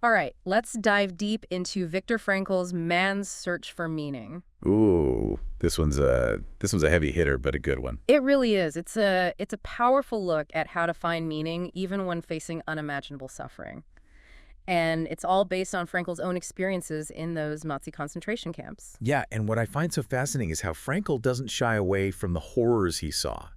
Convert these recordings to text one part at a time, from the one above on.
All right, let's dive deep into Viktor Frankl's Man's Search for Meaning. Ooh, this one's a heavy hitter, but a good one. It really is. It's a powerful look at how to find meaning even when facing unimaginable suffering. And it's all based on Frankl's own experiences in those Nazi concentration camps. Yeah, and what I find so fascinating is how Frankl doesn't shy away from the horrors he saw.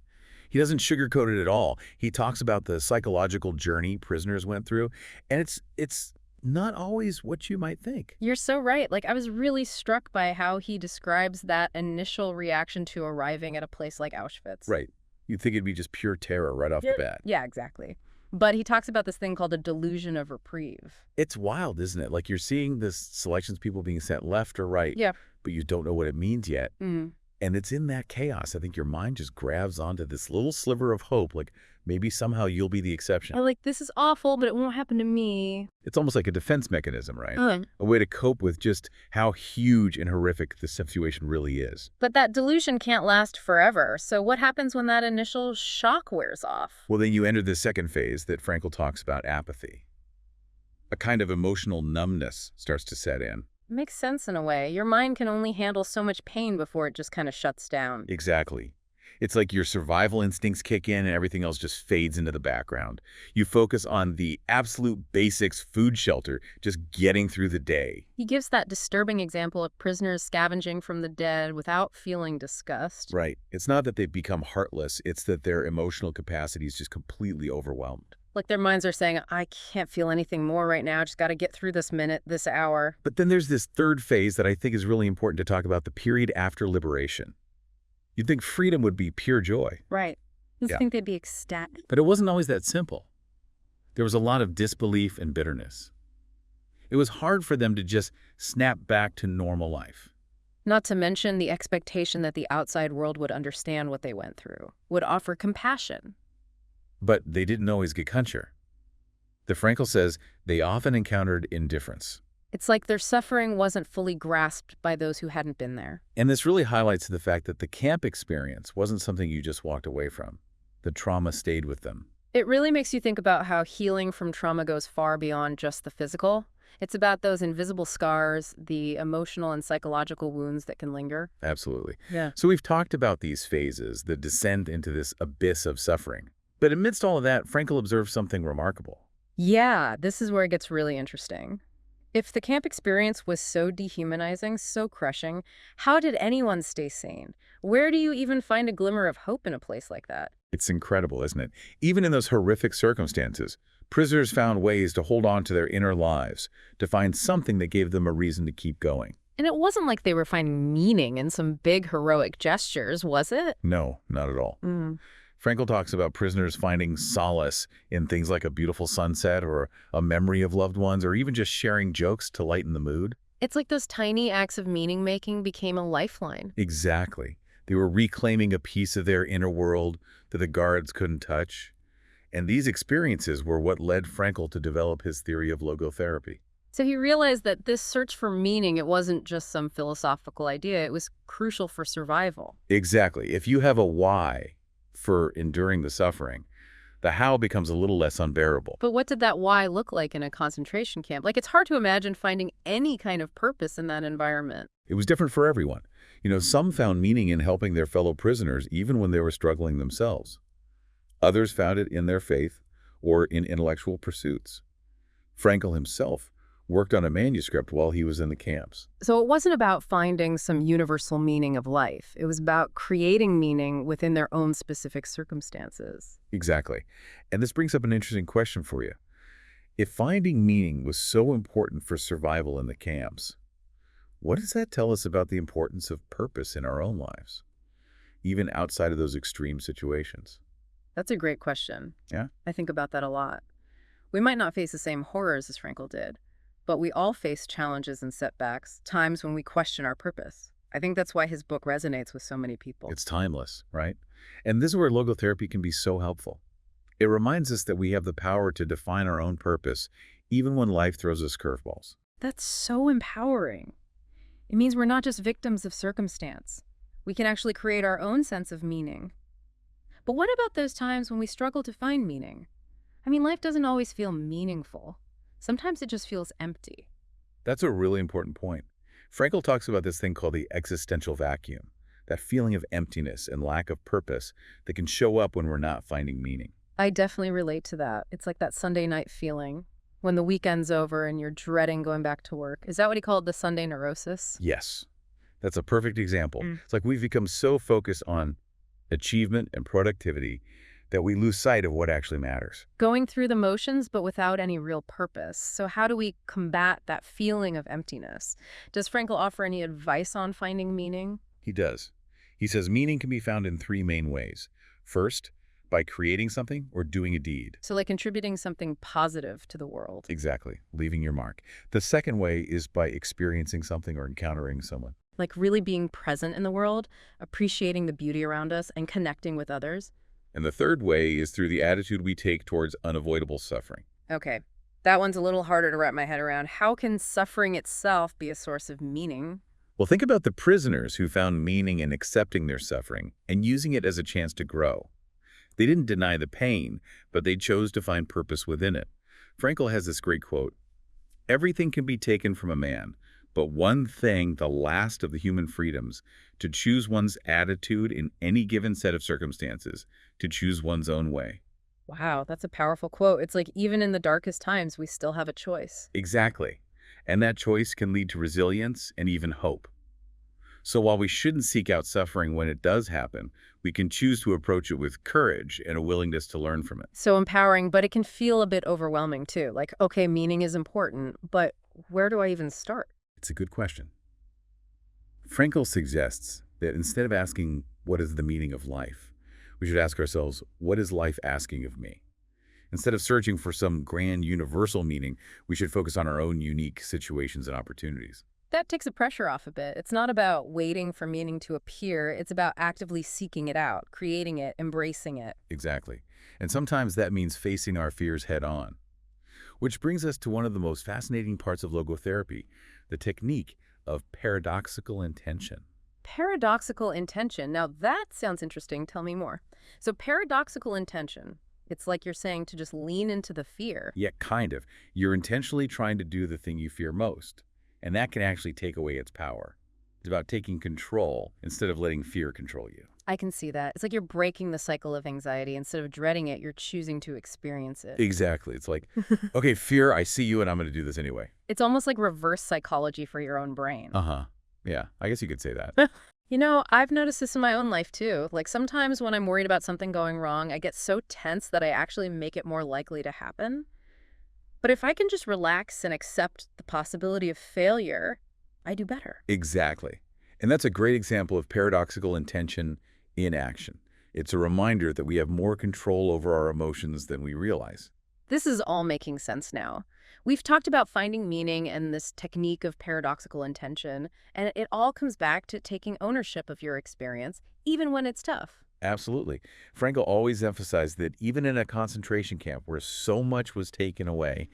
He doesn't sugarcoat it at all. He talks about the psychological journey prisoners went through, and it's not always what you might think. You're so right. Like, I was really struck by how he describes that initial reaction to arriving at a place like Auschwitz. Right. You'd think it'd be just pure terror right off the bat. Yeah, exactly. But he talks about this thing called a delusion of reprieve. It's wild, isn't it? Like you're seeing this selections people being sent left or right, Yeah. but you don't know what it means yet. Mm. And it's in that chaos. I think your mind just grabs onto this little sliver of hope, like maybe somehow you'll be the exception. Or like, this is awful, but it won't happen to me. It's almost like a defense mechanism, right? A way to cope with just how huge and horrific the situation really is. But that delusion can't last forever. So what happens when that initial shock wears off? Well, then you enter the second phase that Frankl talks about, apathy. A kind of emotional numbness starts to set in. Makes sense in a way. Your mind can only handle so much pain before it just kind of shuts down. Exactly. It's like your survival instincts kick in and everything else just fades into the background. You focus on the absolute basics, food, shelter, just getting through the day. He gives that disturbing example of prisoners scavenging from the dead without feeling disgust. Right. It's not that they've become heartless. It's that their emotional capacity is just completely overwhelmed. Like their minds are saying, I can't feel anything more right now. Just got to get through this minute, this hour. But then there's this third phase that I think is really important to talk about, the period after liberation. You'd think freedom would be pure joy. Right. You'd think they'd be ecstatic. But it wasn't always that simple. There was a lot of disbelief and bitterness. It was hard for them to just snap back to normal life. Not to mention the expectation that the outside world would understand what they went through, would offer compassion. But they didn't always get Gekunter. The Frankl says they often encountered indifference. It's like their suffering wasn't fully grasped by those who hadn't been there. And this really highlights the fact that the camp experience wasn't something you just walked away from. The trauma stayed with them. It really makes you think about how healing from trauma goes far beyond just the physical. It's about those invisible scars, the emotional and psychological wounds that can linger. Absolutely. Yeah. So we've talked about these phases, the descent into this abyss of suffering. But amidst all of that, Frankl observed something remarkable. Yeah, this is where it gets really interesting. If the camp experience was so dehumanizing, so crushing, how did anyone stay sane? Where do you even find a glimmer of hope in a place like that? It's incredible, isn't it? Even in those horrific circumstances, prisoners found ways to hold on to their inner lives, to find something that gave them a reason to keep going. And it wasn't like they were finding meaning in some big heroic gestures, was it? No, not at all. Frankl talks about prisoners finding solace in things like a beautiful sunset or a memory of loved ones or even just sharing jokes to lighten the mood. It's like those tiny acts of meaning-making became a lifeline. Exactly. They were reclaiming a piece of their inner world that the guards couldn't touch. And these experiences were what led Frankl to develop his theory of logotherapy. So he realized that this search for meaning, it wasn't just some philosophical idea. It was crucial for survival. Exactly. If you have a why for enduring the suffering, the how becomes a little less unbearable. But what did that why look like in a concentration camp? Like, it's hard to imagine finding any kind of purpose in that environment. It was different for everyone. You know, some found meaning in helping their fellow prisoners even when they were struggling themselves. Others found it in their faith or in intellectual pursuits. Frankl himself worked on a manuscript while he was in the camps. So it wasn't about finding some universal meaning of life. It was about creating meaning within their own specific circumstances. Exactly. And this brings up an interesting question for you. If finding meaning was so important for survival in the camps, what does that tell us about the importance of purpose in our own lives, even outside of those extreme situations? That's a great question. Yeah? I think about that a lot. We might not face the same horrors as Frankl did, but we all face challenges and setbacks, times when we question our purpose. I think that's why his book resonates with so many people. It's timeless, right? And this is where logotherapy can be so helpful. It reminds us that we have the power to define our own purpose, even when life throws us curveballs. That's so empowering. It means we're not just victims of circumstance. We can actually create our own sense of meaning. But what about those times when we struggle to find meaning? I mean, life doesn't always feel meaningful. Sometimes it just feels empty. That's a really important point. Frankl talks about this thing called the existential vacuum, that feeling of emptiness and lack of purpose that can show up when we're not finding meaning. I definitely relate to that. It's like that Sunday night feeling when the weekend's over and you're dreading going back to work. Is that what he called the Sunday neurosis? Yes, that's a perfect example. Mm. It's like we've become so focused on achievement and productivity that we lose sight of what actually matters. Going through the motions, but without any real purpose. So how do we combat that feeling of emptiness? Does Frankl offer any advice on finding meaning? He does. He says meaning can be found in three main ways. First, by creating something or doing a deed. So like contributing something positive to the world. Exactly, leaving your mark. The second way is by experiencing something or encountering someone. Like really being present in the world, appreciating the beauty around us, and connecting with others. And the third way is through the attitude we take towards unavoidable suffering. Okay, that one's a little harder to wrap my head around. How can suffering itself be a source of meaning? Well, think about the prisoners who found meaning in accepting their suffering and using it as a chance to grow. They didn't deny the pain, but they chose to find purpose within it. Frankl has this great quote, "Everything can be taken from a man, but one thing, the last of the human freedoms, to choose one's attitude in any given set of circumstances, to choose one's own way." Wow, that's a powerful quote. It's like even in the darkest times, we still have a choice. Exactly. And that choice can lead to resilience and even hope. So while we shouldn't seek out suffering when it does happen, we can choose to approach it with courage and a willingness to learn from it. So empowering, but it can feel a bit overwhelming too. Like, okay, meaning is important, but where do I even start? It's a good question. Frankl suggests that instead of asking, what is the meaning of life, we should ask ourselves, what is life asking of me? Instead of searching for some grand universal meaning, we should focus on our own unique situations and opportunities. That takes the pressure off a bit. It's not about waiting for meaning to appear. It's about actively seeking it out, creating it, embracing it. Exactly. And sometimes that means facing our fears head on. Which brings us to one of the most fascinating parts of logotherapy, the technique of paradoxical intention. Paradoxical intention. Now that sounds interesting. Tell me more. So paradoxical intention, it's like you're saying to just lean into the fear. Yeah, kind of. You're intentionally trying to do the thing you fear most, and that can actually take away its power. It's about taking control instead of letting fear control you. I can see that. It's like you're breaking the cycle of anxiety. Instead of dreading it, you're choosing to experience it. Exactly. It's like, okay, fear, I see you and I'm going to do this anyway. It's almost like reverse psychology for your own brain. Uh-huh. Yeah, I guess you could say that. You know, I've noticed this in my own life too. Like sometimes when I'm worried about something going wrong, I get so tense that I actually make it more likely to happen. But if I can just relax and accept the possibility of failure, I do better. Exactly. And that's a great example of paradoxical intention in action. It's a reminder that we have more control over our emotions than we realize. This is all making sense now. We've talked about finding meaning and this technique of paradoxical intention, and it all comes back to taking ownership of your experience, even when it's tough. Absolutely. Frankl always emphasized that even in a concentration camp where so much was taken away,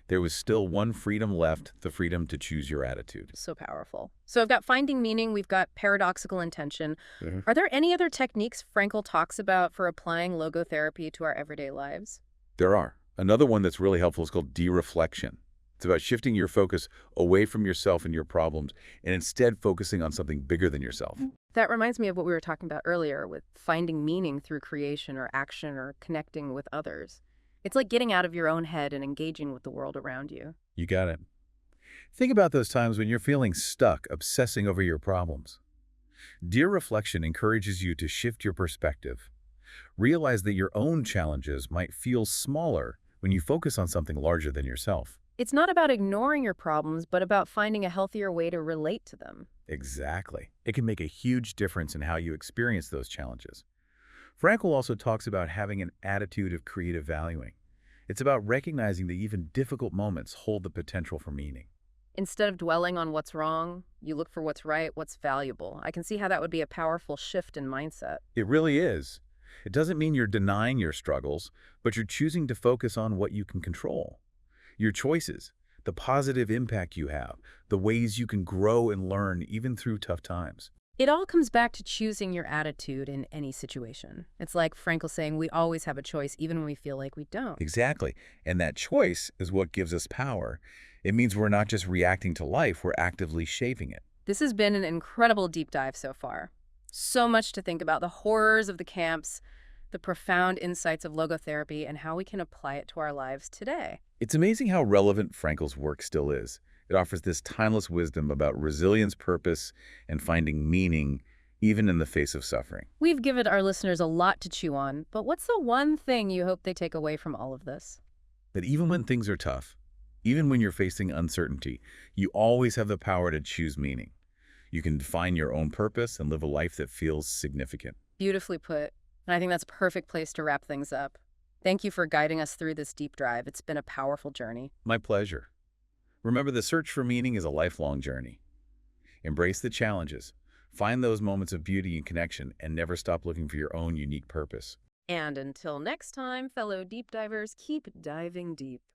there was still one freedom left, the freedom to choose your attitude. So powerful. So I've got finding meaning, we've got paradoxical intention. Mhm. Are there any other techniques Frankl talks about for applying logotherapy to our everyday lives? There are. Another one that's really helpful is called de-reflection. It's about shifting your focus away from yourself and your problems and instead focusing on something bigger than yourself. That reminds me of what we were talking about earlier with finding meaning through creation or action or connecting with others. It's like getting out of your own head and engaging with the world around you. You got it. Think about those times when you're feeling stuck, obsessing over your problems. De-reflection encourages you to shift your perspective. Realize that your own challenges might feel smaller when you focus on something larger than yourself. It's not about ignoring your problems, but about finding a healthier way to relate to them. Exactly. It can make a huge difference in how you experience those challenges. Frankl also talks about having an attitude of creative valuing. It's about recognizing that even difficult moments hold the potential for meaning. Instead of dwelling on what's wrong, you look for what's right, what's valuable. I can see how that would be a powerful shift in mindset. It really is. It doesn't mean you're denying your struggles, but you're choosing to focus on what you can control. Your choices, the positive impact you have, the ways you can grow and learn even through tough times. It all comes back to choosing your attitude in any situation. It's like Frankl saying we always have a choice even when we feel like we don't. Exactly. And that choice is what gives us power. It means we're not just reacting to life, we're actively shaping it. This has been an incredible deep dive so far. So much to think about: the horrors of the camps, the profound insights of logotherapy, and how we can apply it to our lives today. It's amazing how relevant Frankl's work still is. It offers this timeless wisdom about resilience, purpose, and finding meaning, even in the face of suffering. We've given our listeners a lot to chew on, but what's the one thing you hope they take away from all of this? That even when things are tough, even when you're facing uncertainty, you always have the power to choose meaning. You can define your own purpose and live a life that feels significant. Beautifully put. And I think that's a perfect place to wrap things up. Thank you for guiding us through this deep dive. It's been a powerful journey. My pleasure. Remember, the search for meaning is a lifelong journey. Embrace the challenges, find those moments of beauty and connection, and never stop looking for your own unique purpose. And until next time, fellow deep divers, keep diving deep.